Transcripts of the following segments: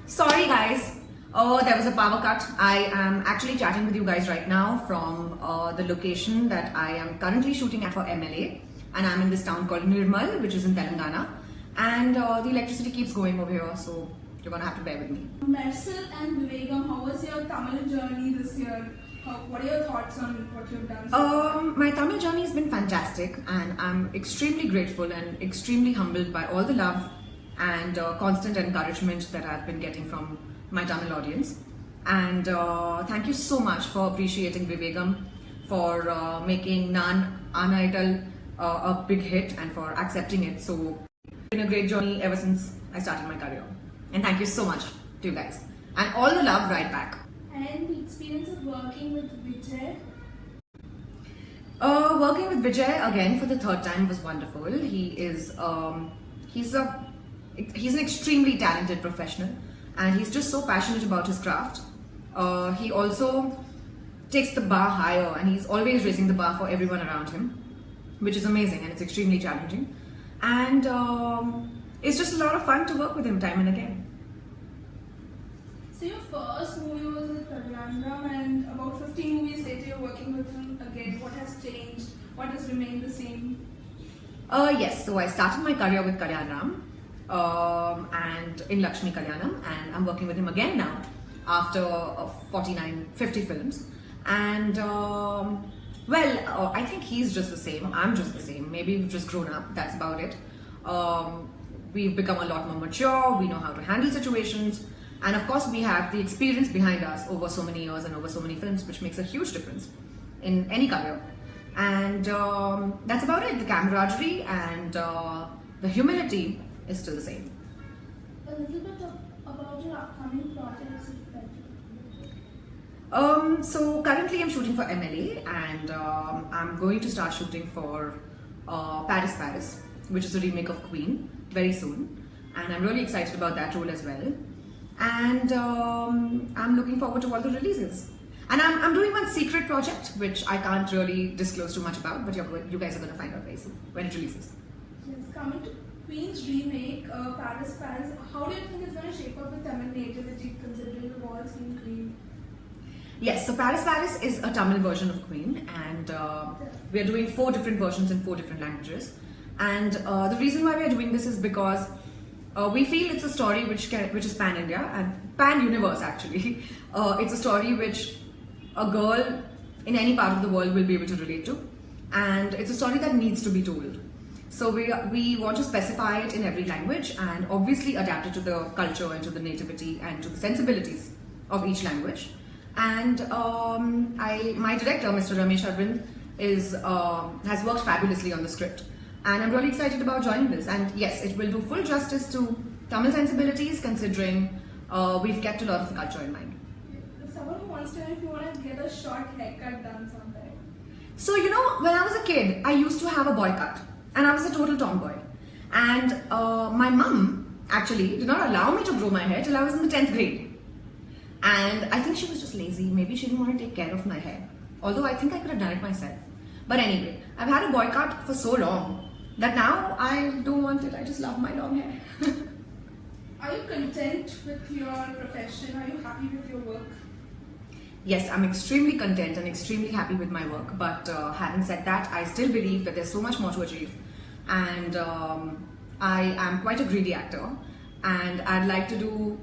Sorry guys, there was a power cut. I am actually chatting with you guys right now from the location that I am currently shooting at for MLA, and I'm in this town called Nirmal, which is in Telangana, and the electricity keeps going over here, so you're gonna have to bear with me. Marcel and Vivegam, how was your Tamil journey this year? What are your thoughts on what you've done? My Tamil journey has been fantastic, and I'm extremely grateful and extremely humbled by all the love and constant encouragement that I've been getting from my Tamil audience. And thank you so much for appreciating Vivegam, for making Untitled a big hit and for accepting it. So it's been a great journey ever since I started my career. And thank you so much to you guys. And all the love right back. And the experience of working with Vijay? Working with Vijay again for the third time was wonderful. He's an extremely talented professional, and he's just so passionate about his craft. He also takes the bar higher, and he's always raising the bar for everyone around him, which is amazing, and it's extremely challenging. And it's just a lot of fun to work with him time and again. So your first movie was with Kajal, and about 15 movies later you're working with him again. What has changed? What has remained the same? Yes, so I started my career with Kajal and in Lakshmi Kalyanam, and I'm working with him again now after 50 films. And I think he's just the same, I'm just the same. Maybe we've just grown up, that's about it. We've become a lot more mature, we know how to handle situations, and of course we have the experience behind us over so many years and over so many films, which makes a huge difference in any career. And that's about it. The camaraderie and the humility is still the same. A little bit about your upcoming projects. So currently I'm shooting for MLA, and I'm going to start shooting for Paris, which is a remake of Queen, very soon. And I'm really excited about that role as well. And I'm looking forward to all the releases. And I'm doing one secret project, which I can't really disclose too much about, but you guys are going to find out very soon when it releases. Yes, coming to Queen's remake, Paris, how do you think it's going to shape up with Tamil nativity considering we've all seen Queen? Yes, so Paris is a Tamil version of Queen, and we are doing 4 different versions in 4 different languages. And the reason why we are doing this is because we feel it's a story which is pan-India and pan-universe actually. It's a story which a girl in any part of the world will be able to relate to, and it's a story that needs to be told. So we want to specify it in every language and obviously adapt it to the culture and to the nativity and to the sensibilities of each language. And my director, Mr. Ramesh Arvind, has worked fabulously on the script, and I'm really excited about joining this. And yes, it will do full justice to Tamil sensibilities, considering we've kept a lot of the culture in mind. Someone who wants to know if you want to get a short haircut done sometime. So when I was a kid, I used to have a boy cut, and I was a total tomboy. And my mum actually did not allow me to grow my hair till I was in the 10th grade. And I think she was just lazy. Maybe she didn't want to take care of my hair. Although I think I could have done it myself. But anyway, I've had a boy cut for so long that now I don't want it. I just love my long hair. Are you content with your profession? Are you happy with your work? Yes, I'm extremely content and extremely happy with my work. But having said that, I still believe that there's so much more to achieve. And I am quite a greedy actor. And I'd like to do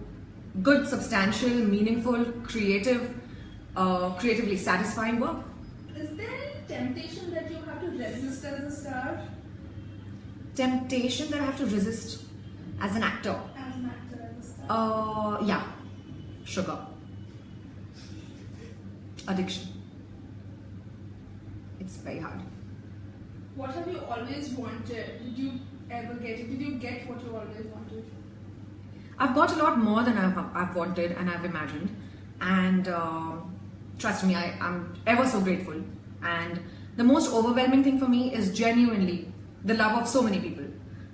good, substantial, meaningful, creatively satisfying work. Is there any temptation that you have to resist as a star? Temptation that I have to resist as an actor? As an actor, as a star? Yeah. Sugar. Addiction. It's very hard. What have you always wanted? Did you ever get it? Did you get what you always wanted? I've got a lot more than I've wanted and I've imagined, and trust me, I'm ever so grateful. And the most overwhelming thing for me is genuinely the love of so many people,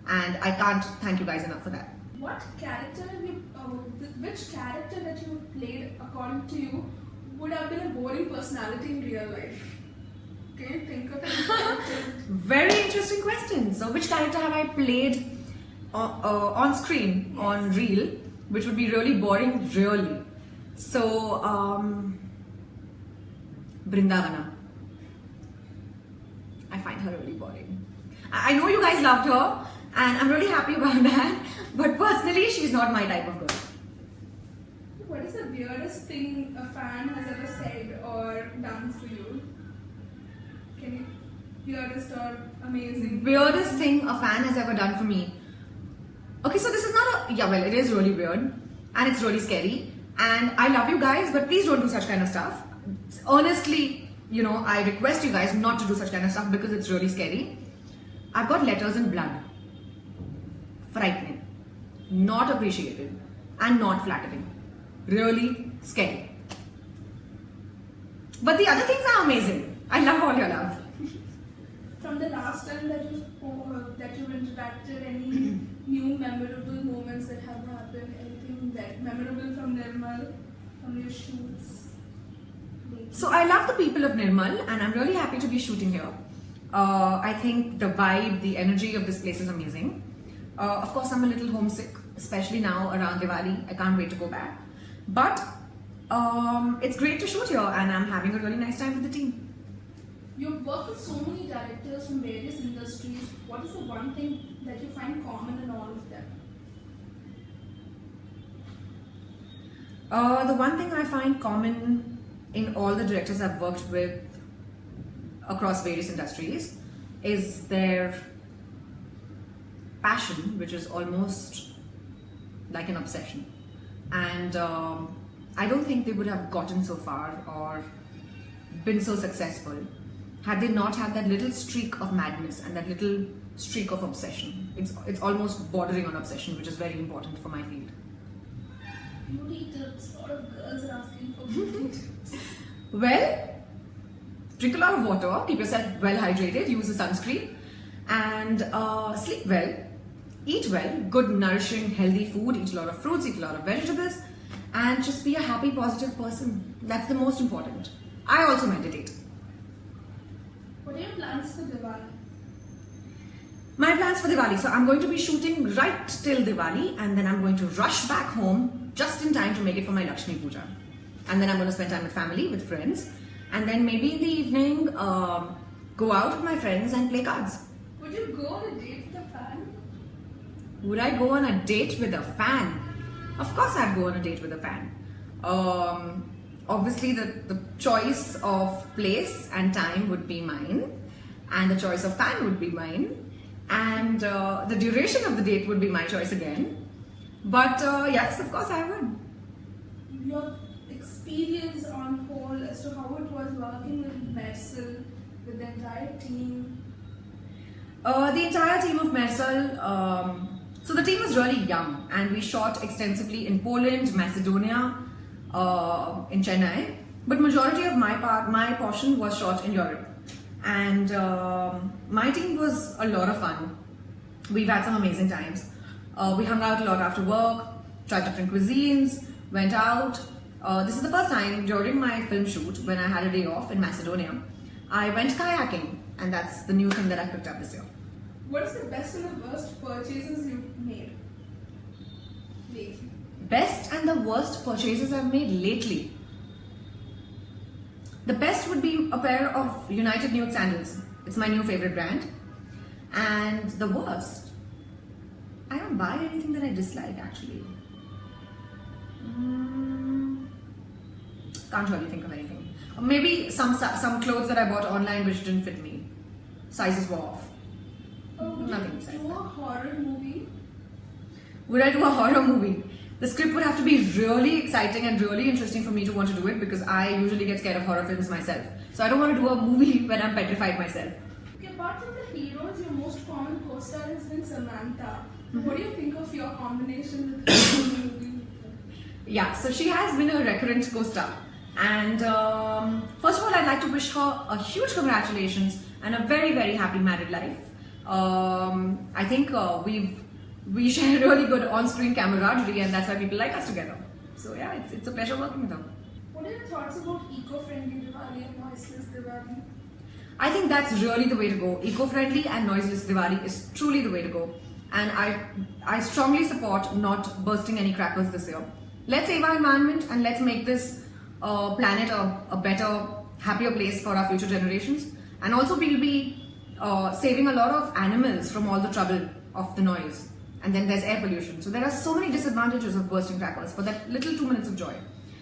and I can't thank you guys enough for that. What character have you, which character that you played according to you would have been a boring personality in real life? Can you think of any character? Very interesting question. So which character have I played on screen, Yes. on reel? which would be really boring, really. So, Brindavana. I find her really boring. I know you guys loved her, and I'm really happy about that. But personally, she's not my type of girl. What is the weirdest thing a fan has ever said or done for you? Can you weirdest or amazing? Weirdest thing a fan has ever done for me. Okay, so this is not a well, it is really weird and it's really scary. And I love you guys, but please don't do such kind of stuff. Honestly, I request you guys not to do such kind of stuff because it's really scary. I've got letters in blood. Frightening, not appreciated, and not flattering. Really scary. But the other things are amazing. I love all your love. From the last time that you interacted, any new memorable moments that have happened? Anything that memorable from Nirmal, from your shoots? So I love the people of Nirmal, and I'm really happy to be shooting here. I think the vibe, the energy of this place is amazing. Of course, I'm a little homesick, especially now around Diwali. I can't wait to go back. But it's great to shoot here, and I'm having a really nice time with the team. You've worked with so many directors from various industries. What is the one thing that you find common in all of them? The one thing I find common in all the directors I've worked with across various industries is their passion, which is almost like an obsession. And I don't think they would have gotten so far or been so successful had they not had that little streak of madness and that little streak of obsession. It's almost bordering on obsession, which is very important for my field. Beauty tips. A lot of girls are asking for beauty tips. Well, drink a lot of water, keep yourself well hydrated, use a sunscreen, and sleep well, eat well, good nourishing healthy food, eat a lot of fruits, eat a lot of vegetables, and just be a happy positive person. That's the most important. I also meditate. What are your plans for Diwali? My plans for Diwali. So I'm going to be shooting right till Diwali, and then I'm going to rush back home just in time to make it for my Lakshmi Puja. And then I'm going to spend time with family, with friends, and then maybe in the evening go out with my friends and play cards. Would you go on a date with a fan? Would I go on a date with a fan? Of course I'd go on a date with a fan. Obviously the choice of place and time would be mine, and the choice of fan would be mine, and the duration of the date would be my choice again. But yes, of course I would. Your experience on whole as to how it was working with Mersal, with the entire team? The entire team of Mersal, so the team was really young, and we shot extensively in Poland, Macedonia, in Chennai, but majority of my portion was shot in Europe. And my team was a lot of fun. We've had some amazing times. We hung out a lot after work, tried different cuisines, went out. This is the first time during my film shoot when I had a day off in Macedonia. I went kayaking, and that's the new thing that I picked up this year. What is the best and the worst purchases you've made lately? Best and the worst purchases I've made lately. The best would be a pair of United Nude sandals. It's my new favorite brand. And the worst, I don't buy anything that I dislike actually. Can't really think of anything. Maybe some clothes that I bought online which didn't fit me. Sizes were off. Would Nothing you besides do a that. horror movie? Would I do a horror movie? The script would have to be really exciting and really interesting for me to want to do it, because I usually get scared of horror films myself. So I don't want to do a movie when I'm petrified myself. Okay, apart from the heroes, your most common co-star has been Samantha. What do you think of your combination with the movie? Yeah, so she has been a recurrent co-star. And first of all, I'd like to wish her a huge congratulations and a very, very happy married life. I think we share really good on-screen camaraderie, and that's why people like us together. So yeah, it's a pleasure working with her. What are your thoughts about eco-friendly Diwali and noiseless Diwali? I think that's really the way to go. Eco-friendly and noiseless Diwali is truly the way to go. and I strongly support not bursting any crackers this year. Let's save our environment and let's make this planet a better, happier place for our future generations. And also we'll be saving a lot of animals from all the trouble of the noise. And then there's air pollution. So there are so many disadvantages of bursting crackers for that little 2 minutes of joy.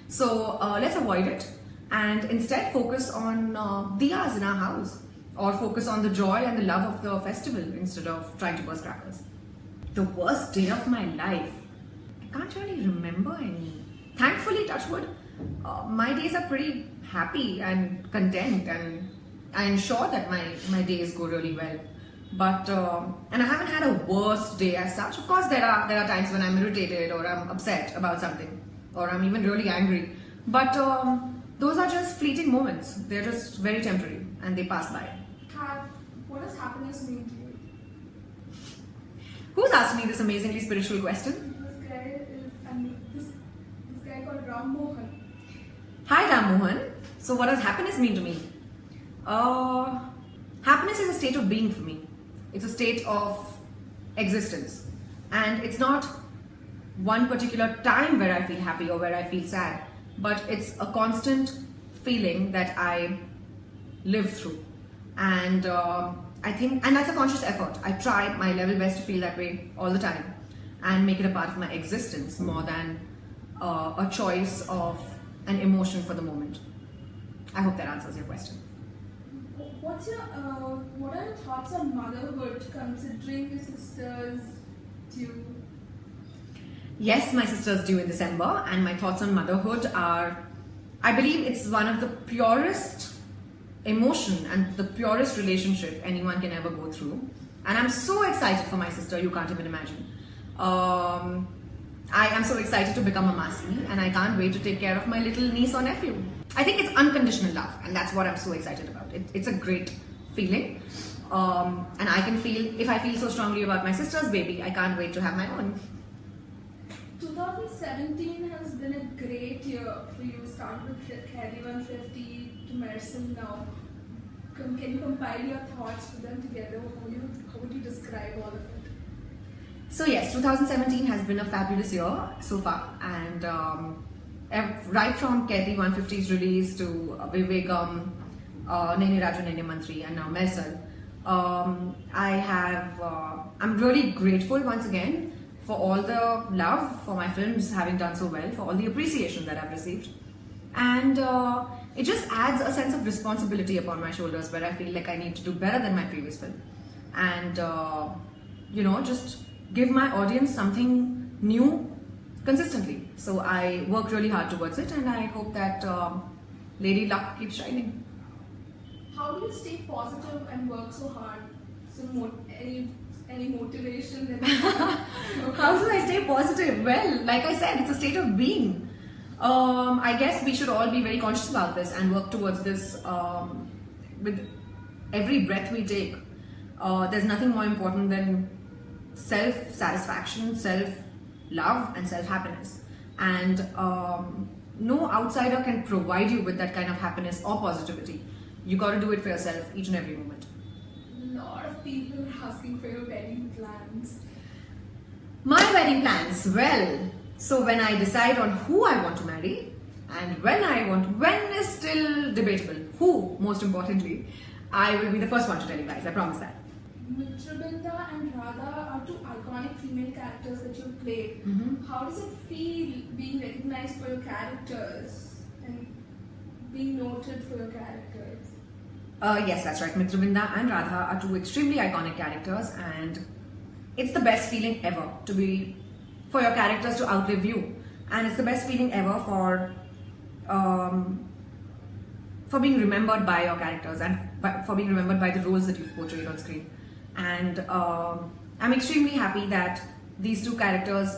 So let's avoid it and instead focus on diyas in our house, or focus on the joy and the love of the festival instead of trying to burst crackers. The worst day of my life, I can't really remember any. Thankfully, touch wood, my days are pretty happy and content, and I ensure that my days go really well. But and I haven't had a worst day as such. Of course, there are times when I'm irritated or I'm upset about something, or I'm even really angry. But those are just fleeting moments. They're just very temporary and they pass by. What does happiness mean to you? Who's asked me this amazingly spiritual question? This guy called Ram Mohan. Hi Ram Mohan. So what does happiness mean to me? Happiness is a state of being for me. It's a state of existence. And it's not one particular time where I feel happy or where I feel sad, but it's a constant feeling that I live through. And I think, and that's a conscious effort. I try my level best to feel that way all the time and make it a part of my existence more than a choice of an emotion for the moment. I hope that answers your question. What are your thoughts on motherhood, considering your sister's due? Yes, my sister's due in December, and my thoughts on motherhood are, I believe it's one of the purest emotion and the purest relationship anyone can ever go through. And I'm so excited for my sister, you can't even imagine. I am so excited to become a Masi, and I can't wait to take care of my little niece or nephew. I think it's unconditional love, and that's what I'm so excited about. It's a great feeling. And I can feel, if I feel so strongly about my sister's baby, I can't wait to have my own. 2017 has been a great year for you. Started with Carry 150 to Medicine now. Can you compile your thoughts, put them together? How would you describe all of it? So yes, 2017 has been a fabulous year so far, and right from Carry 150's release to Vivekam, Nene Raju Nene Mantri, and now Mersal, I'm really grateful once again for all the love, for my films having done so well, for all the appreciation that I've received. And it just adds a sense of responsibility upon my shoulders, where I feel like I need to do better than my previous film. And, just give my audience something new consistently. So I work really hard towards it, and I hope that Lady Luck keeps shining. How do you stay positive and work so hard? So any motivation that you have? How do I stay positive? Well, like I said, it's a state of being. I guess we should all be very conscious about this and work towards this with every breath we take. There's nothing more important than self-satisfaction, self-love, and self-happiness. And no outsider can provide you with that kind of happiness or positivity. You got to do it for yourself each and every moment. A lot of people are asking for your wedding plans. My wedding plans, well, so when I decide on who I want to marry and when is still debatable, who, most importantly, I will be the first one to tell you guys, I promise that. Mitrabinda and Radha are two iconic female characters that you played. How does it feel being recognized for your characters and being noted for your characters? Yes, that's right. Mitrabinda and Radha are two extremely iconic characters, and it's the best feeling ever for your characters to outlive you, and it's the best feeling ever for being remembered by your characters and for being remembered by the roles that you've portrayed on screen. And I'm extremely happy that these two characters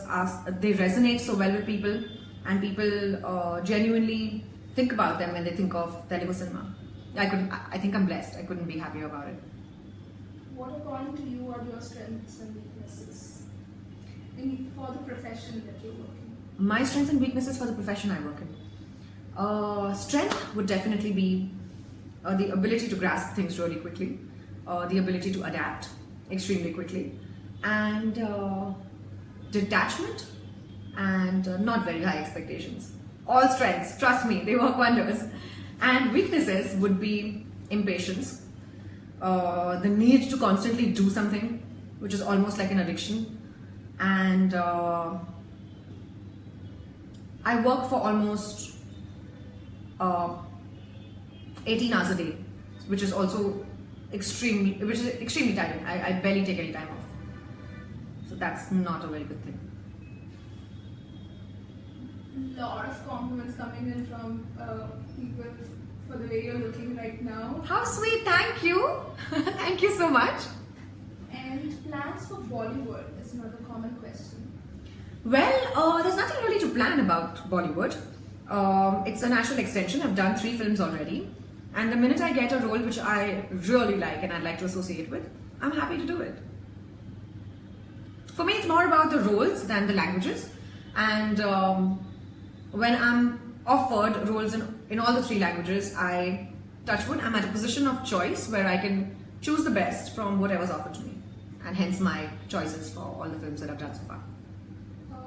they resonate so well with people, and people genuinely think about them when they think of Telugu cinema. I think I'm blessed. I couldn't be happier about it. What, according to you, are your strengths and weaknesses for the profession that you're working? My strengths and weaknesses for the profession I work in. Strength would definitely be the ability to grasp things really quickly, the ability to adapt extremely quickly, and detachment, and not very high expectations. All strengths, trust me, they work wonders. And weaknesses would be impatience, the need to constantly do something, which is almost like an addiction, and I work for almost 18 hours a day, which is extremely tiring. I barely take any time off. So that's not a very good thing. Lot of compliments coming in from people for the way you're looking right now. How sweet, thank you. Thank you so much. And plans for Bollywood is another common question. Well, there's nothing really to plan about Bollywood. It's a natural extension. I've done 3 films already. And the minute I get a role which I really like and I'd like to associate with, I'm happy to do it. For me, it's more about the roles than the languages. And when I'm offered roles in all the 3 languages, touch wood, I'm at a position of choice where I can choose the best from whatever's offered to me. And hence my choices for all the films that I've done so far.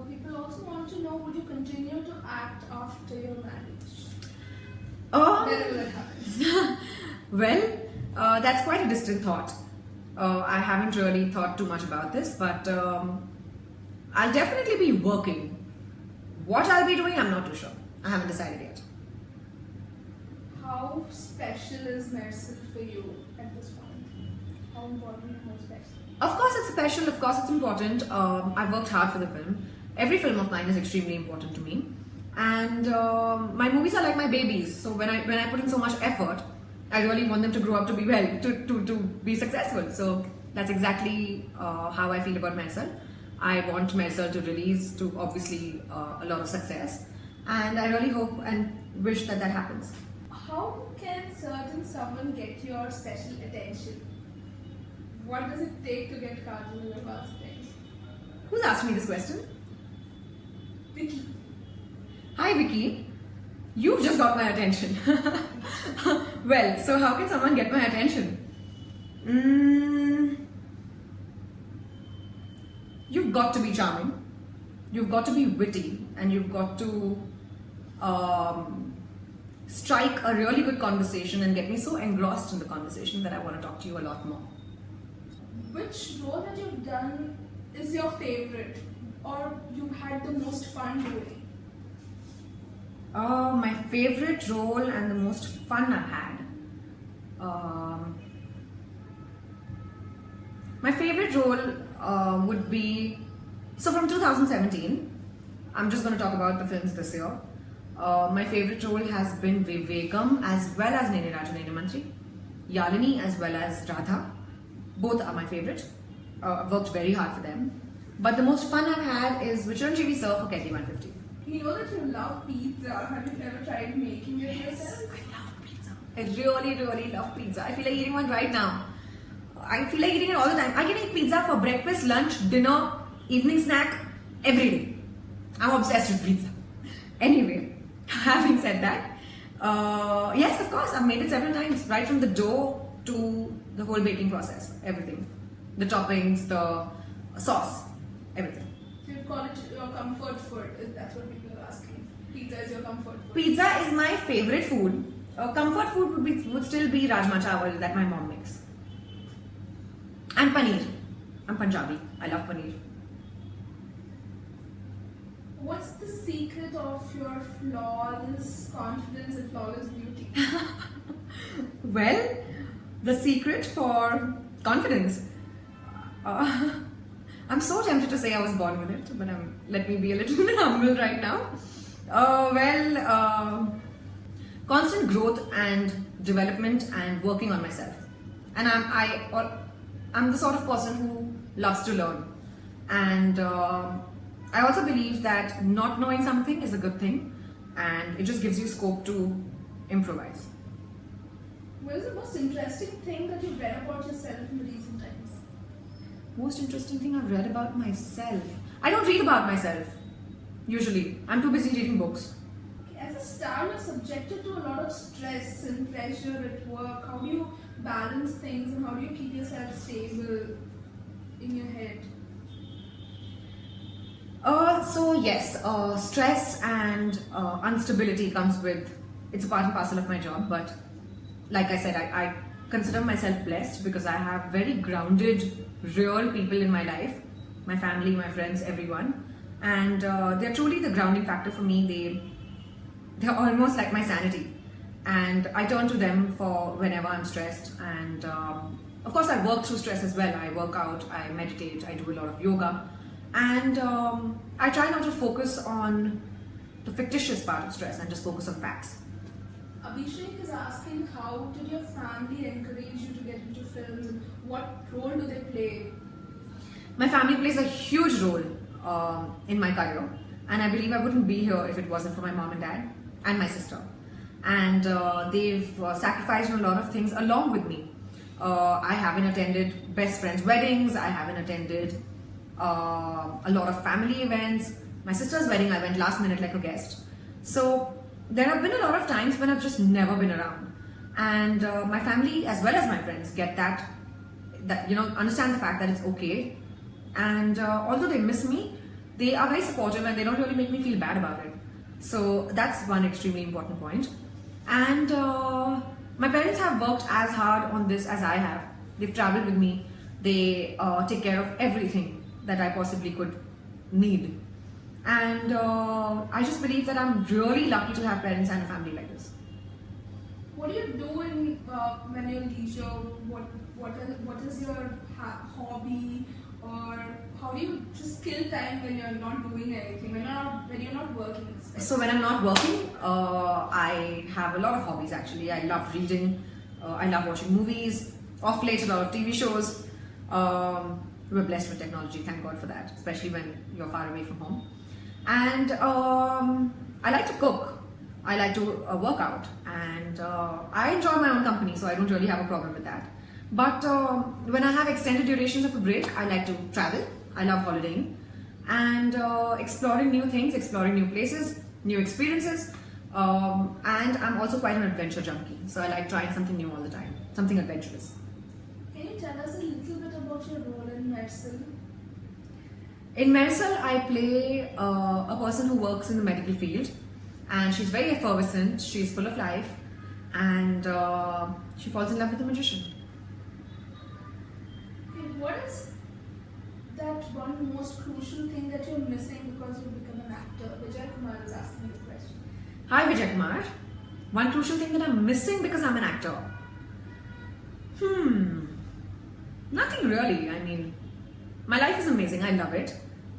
People also want to know, would you continue to act after your marriage? Whenever that happens. Well, that's quite a distant thought. I haven't really thought too much about this, but I'll definitely be working. What I'll be doing, I'm not too sure. I haven't decided yet. How special is Marcel for you at this point? How important and how special? Of course it's special, of course it's important. I've worked hard for the film. Every film of mine is extremely important to me. And my movies are like my babies. So when I put in so much effort, I really want them to grow up to be to be successful. So that's exactly how I feel about Marcel. I want Marcel to release to obviously a lot of success. And I really hope and wish that happens. How can someone get your special attention? What does it take to get Kajal Aggarwal's attention? Who's asked me this question? Vicky. Hi Vicky, you've just got my attention. Well, so how can someone get my attention? You've got to be charming, you've got to be witty, and you've got to strike a really good conversation and get me so engrossed in the conversation that I want to talk to you a lot more. Which role that you've done is your favorite, or you had the most fun doing? My favorite role and the most fun I've had. My favorite role would be, so from 2017, I'm just going to talk about the films this year. My favorite role has been Vivekam as well as Nene Raju Nene Mantri, Yalini as well as Radha. Both are my favorite. I've worked very hard for them. But the most fun I've had is Vicharanjeevi Sir for Ketty 150. You know that you love pizza. Have you ever tried making it yourself? I love pizza. I really, really love pizza. I feel like eating one right now. I feel like eating it all the time. I can eat pizza for breakfast, lunch, dinner, evening snack, every day. I'm obsessed with pizza. Anyway, having said that, yes, of course, I've made it several times. Right from the dough to the whole baking process. Everything. The toppings, the sauce, everything. So you'd call it your comfort food. That's what people are asking. Pizza is your comfort food. Pizza is my favorite food. Comfort food would still be Rajma Chawal that my mom makes. And paneer. I'm Punjabi. I love paneer. What's the secret of your flawless confidence and flawless beauty? Well, the secret for confidence. I'm so tempted to say I was born with it, but let me be a little humble right now. Constant growth and development and working on myself. And I'm the sort of person who loves to learn. And I also believe that not knowing something is a good thing, and it just gives you scope to improvise. What is the most interesting thing that you've read about yourself in the recent times? Most interesting thing I've read about myself. I don't read about myself, usually. I'm too busy reading books. As a star, you're subjected to a lot of stress and pressure at work. How do you balance things and how do you keep yourself stable in your head? So yes, stress and instability comes with, it's a part and parcel of my job. But like I said, I consider myself blessed because I have very grounded, real people in my life, my family, my friends, everyone, and they're truly the grounding factor for me. They're almost like my sanity, and I turn to them for whenever I'm stressed. And of course, I work through stress as well. I work out, I meditate, I do a lot of yoga. And I try not to focus on the fictitious part of stress and just focus on facts. Abhishek is asking, how did your family encourage you to get into films and what role do they play? My family plays a huge role in my career, and I believe I wouldn't be here if it wasn't for my mom and dad and my sister. And they've sacrificed a lot of things along with me. I haven't attended best friends' weddings, I haven't attended a lot of family events. My sister's wedding, I went last minute like a guest. So there have been a lot of times when I've just never been around. And my family as well as my friends get that understand the fact that it's okay. And although they miss me, they are very supportive and they don't really make me feel bad about it. So that's one extremely important point. And my parents have worked as hard on this as I have. They've traveled with me. They take care of everything that I possibly could need. And I just believe that I'm really lucky to have parents and a family like this. What do you do when you're leisure? What is your hobby, or how do you just kill time when you're not doing anything, when you're not working? Especially? So when I'm not working, I have a lot of hobbies actually. I love reading, I love watching movies, off late a lot of TV shows. We're blessed with technology, thank God for that, especially when you're far away from home. And I like to cook, I like to work out, and I enjoy my own company, so I don't really have a problem with that. But when I have extended durations of a break, I like to travel, I love holidaying, and exploring new things, exploring new places, new experiences, and I'm also quite an adventure junkie, so I like trying something new all the time, something adventurous. Can you tell us a little bit about your role in medicine? In Medicine, I play a person who works in the medical field, and she's very effervescent, she's full of life, and she falls in love with a magician. Okay, what is that one most crucial thing that you're missing because you've become an actor? Vijay Kumar is asking this question. Hi Vijay Kumar. One crucial thing that I'm missing because I'm an actor. Nothing really. I mean, my life is amazing. I love it.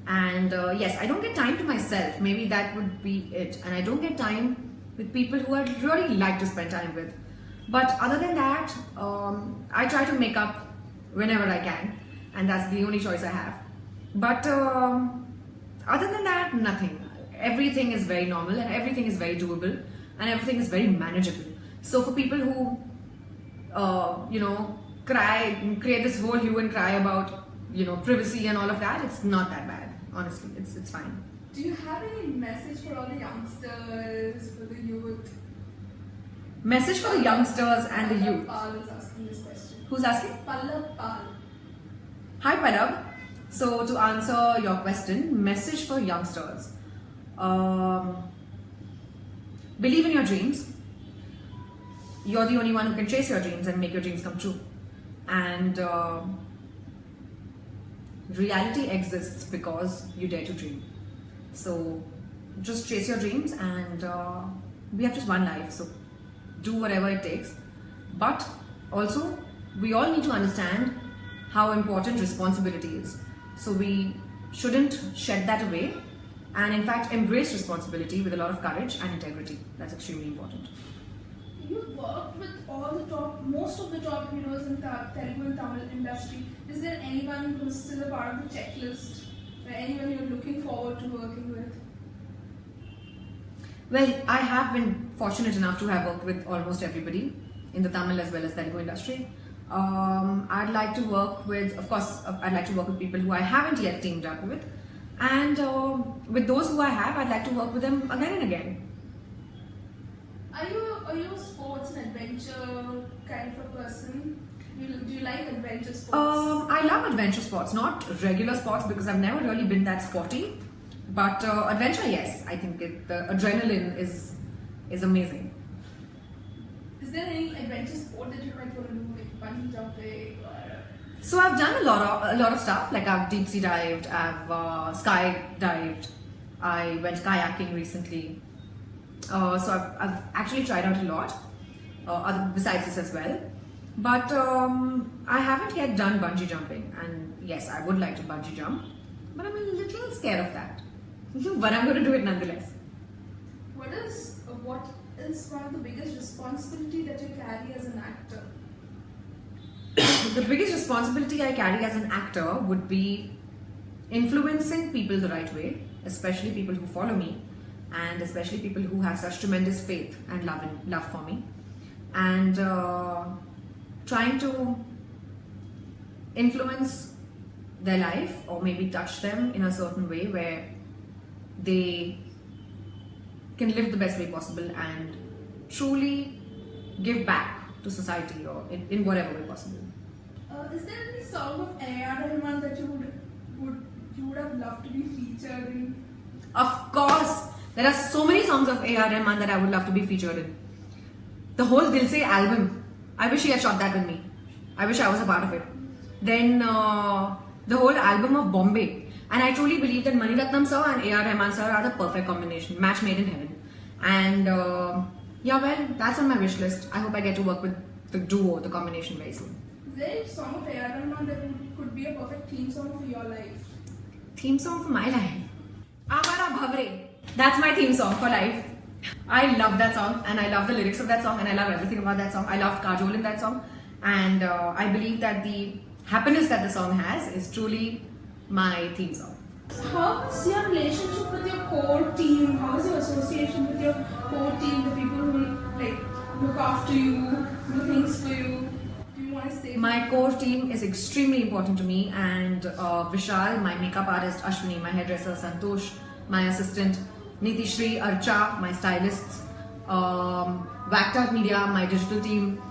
And yes, I don't get time to myself. Maybe that would be it. And I don't get time with people who I'd really like to spend time with. But other than that, I try to make up whenever I can. And that's the only choice I have. But other than that, nothing. Everything is very normal and everything is very doable and everything is very manageable. So for people who, cry, create this whole hue and cry about, privacy and all of that, it's not that bad. Honestly, it's fine. Do you have any message for all the youngsters, for the youth? Message for the youngsters and the youth. Pal is asking this question. Who's asking? Pallab Pal. Hi Pallab. So to answer your question, message for youngsters. Believe in your dreams. You're the only one who can chase your dreams and make your dreams come true. And reality exists because you dare to dream. So just chase your dreams, and we have just one life, so do whatever it takes. But also, we all need to understand how important responsibility is. So we shouldn't shed that away, and in fact embrace responsibility with a lot of courage and integrity. That's extremely important. You've worked with most of the top heroes in the Telugu and Tamil industry. Is there anyone who's still a part of the checklist? Or anyone you're looking forward to working with? Well, I have been fortunate enough to have worked with almost everybody in the Tamil as well as Telugu industry. I'd like to work with, of course, I'd like to work with people who I haven't yet teamed up with. And with those who I have, I'd like to work with them again and again. Are you a sports and adventure kind of a person? Do you like adventure sports? I love adventure sports, not regular sports because I've never really been that sporty. But adventure, yes, I think the adrenaline is amazing. Is there any adventure sport that you might want to do, like bungee jumping or? So I've done a lot of stuff. Like I've deep sea dived, I've skydived, I went kayaking recently. So I've actually tried out a lot, besides this as well. But I haven't yet done bungee jumping, and yes, I would like to bungee jump, but I'm a little scared of that. But I'm going to do it nonetheless. What is one of the biggest responsibility that you carry as an actor? The biggest responsibility I carry as an actor would be influencing people the right way, especially people who follow me, and especially people who have such tremendous faith and love for me, and trying to influence their life or maybe touch them in a certain way where they can live the best way possible and truly give back to society or in whatever way possible. Is there any song of A.R. Rahman that you would have loved to be featured in? Of course, there are so many songs of A.R. Rahman that I would love to be featured in. The whole Dil Se album, I wish he had shot that with me. I wish I was a part of it. Then the whole album of Bombay. And I truly believe that Mani Ratnam sir and A.R. Rahman sir are the perfect combination, match made in heaven. And yeah, well, that's on my wish list. I hope I get to work with the duo, the combination very soon. Is there a song of A.R. Rahman that could be a perfect theme song for your life? Theme song for my life? Amara Bhavre. That's my theme song for life. I love that song, and I love the lyrics of that song, and I love everything about that song. I loved Kajal in that song, and I believe that the happiness that the song has is truly my theme song. How is your relationship with your core team? How is your association with your core team, the people who like look after you, do things for you? Do you want to say? My core team is extremely important to me, and Vishal, my makeup artist, Ashwini, my hairdresser, Santosh, my assistant, Nitishri, Archa, my stylists, Whacked Out Media, my digital team.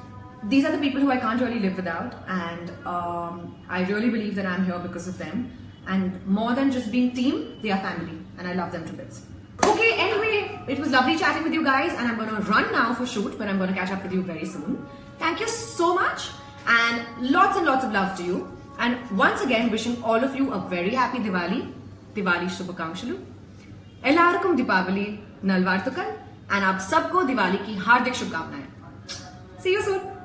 These are the people who I can't really live without, and I really believe that I'm here because of them. And more than just being team, they are family, and I love them to bits. Okay, anyway, it was lovely chatting with you guys, and I'm going to run now for shoot, but I'm going to catch up with you very soon. Thank you so much, and lots of love to you. And once again, wishing all of you a very happy Diwali. Diwali Shubhakankshalu. Ellarkum Deepavali Nalvartukal, and aap sabko Diwali ki hardik shubhkamnaएं. See you soon.